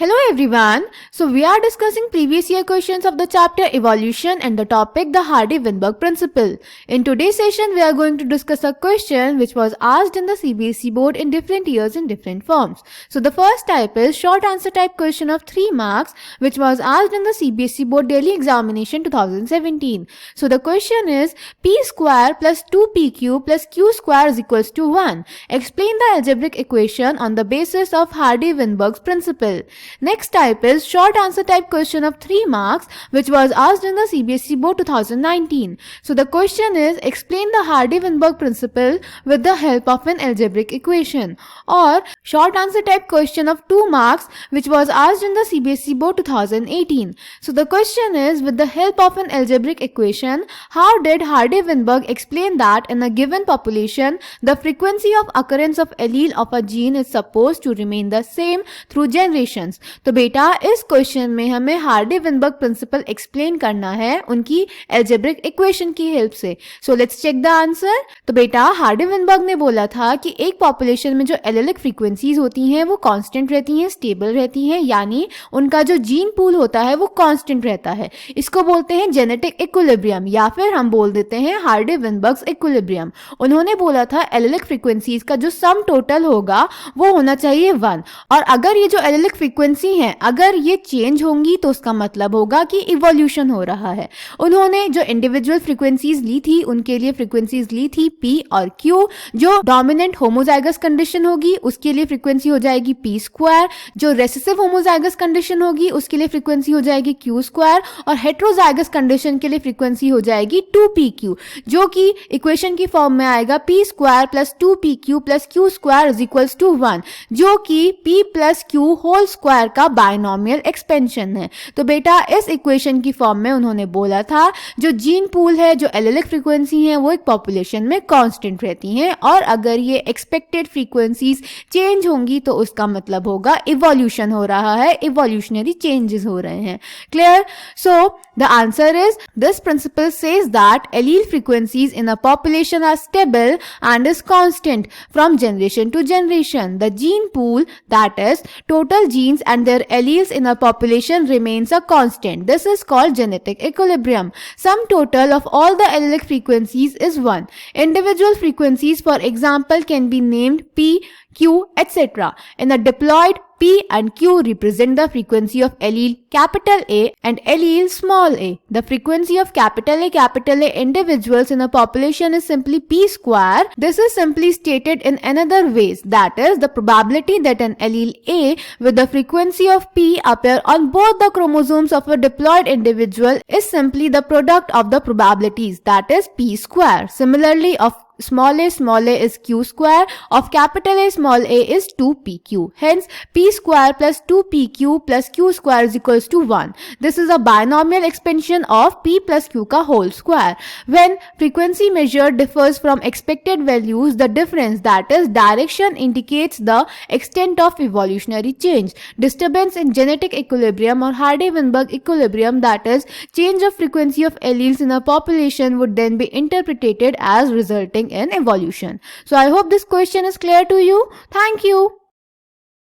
Hello everyone. So we are discussing previous year questions of the chapter Evolution and the topic the Hardy-Weinberg principle. In today's session we are going to discuss a question which was asked in the CBSE board in different years in different forms. So the first type is short answer type question of 3 marks which was asked in the CBSE board daily examination 2017. So the question is p square plus 2pq plus q square is equals to 1. Explain the algebraic equation on the basis of Hardy-Weinberg's principle. Next type is short answer type question of 3 marks which was asked in the CBSE board 2019. So the question is explain the Hardy-Weinberg principle with the help of an algebraic equation. Or short answer type question of 2 marks which was asked in the CBSE board 2018. So the question is with the help of an algebraic equation, how did Hardy-Weinberg explain that in a given population the frequency of occurrence of allele of a gene is supposed to remain the same through generations. तो बेटा इस question में हमें Hardy-Weinberg principal explain करना है उनकी algebraic equation की help से. So let's check the answer. तो बेटा हार्डी-विनबर्ग ने बोला था कि एक पॉपुलेशन में जो एलेलिक फ्रीक्वेंसीज होती हैं वो कांस्टेंट रहती हैं, स्टेबल रहती हैं, यानी उनका जो जीन पूल होता है वो कांस्टेंट रहता है. इसको बोलते हैं जेनेटिक इक्विलिब्रियम या फिर हम बोल देते हैं हार्डी-विनबर्ग्स इक्विलिब्रियम. उन्होंने बोला था एलेलिक फ्रीक्वेंसीज का जो सम टोटल होगा वो होना चाहिए 1. और अगर ये जो एलेलिक फ्रीक्वेंसी हैं अगर ये चेंज होंगी तो उसका मतलब होगा कि इवोल्यूशन हो रहा है. उन्होंने जो इंडिविजुअल फ्रीक्वेंसीज ली थी उनके लिए फ्रीक्वेंसीज ली थी p और q. जो डोमिनेंट होमोजाइगस कंडीशन होगी उसके लिए फ्रीक्वेंसी हो जाएगी p स्क्वायर. जो रेसेसिव होमोजाइगस कंडीशन होगी उसके लिए फ्रीक्वेंसी हो जाएगी q स्क्वायर. और हेट्रोजाइगस कंडीशन के लिए फ्रीक्वेंसी हो जाएगी 2pq जो कि इक्वेशन की फॉर्म में आएगा p square plus 2pq plus q square is equals to 1 जो कि p plus q whole square का बायनोमियल एक्सपेंशन है. तो बेटा इस इक्वेशन की फॉर्म में उन्होंने बोला था जो जीन पूल है जो एलेलिक फ्रीक्वेंसी है वो एक पॉपुलेशन में कांस्टेंट रहती हैं और अगर ये एक्सपेक्टेड फ्रीक्वेंसीज चेंज होंगी तो उसका मतलब होगा इवोल्यूशन हो रहा है, इवोल्यूशनरी चेंजेस हो रहे हैं. Clear? So the answer is this principle says that allele frequencies in a population are stable and is constant from generation to generation. The gene pool that is total genes and their alleles in a population remains a constant. This is called genetic equilibrium. Sum total of all the allelic frequencies is 1. Individual frequencies, for example, can be named p, q, etc. In a diploid, p and q represent the frequency of allele capital A and allele small a. The frequency of capital A individuals in a population is simply p square. This is simply stated in another ways. That is, the probability that an allele A with the frequency of p appear on both the chromosomes of a diploid individual is simply the product of the probabilities. That is p square. Similarly, of small a is q square, of capital A small a is 2pq. Hence, p square plus 2pq plus q square is equals to 1. This is a binomial expansion of p plus q ka whole square. When frequency measure differs from expected values, the difference, that is direction, indicates the extent of evolutionary change. Disturbance in genetic equilibrium or Hardy-Weinberg equilibrium, that is change of frequency of alleles in a population, would then be interpreted as resulting in evolution. So I hope this question is clear to you. Thank you.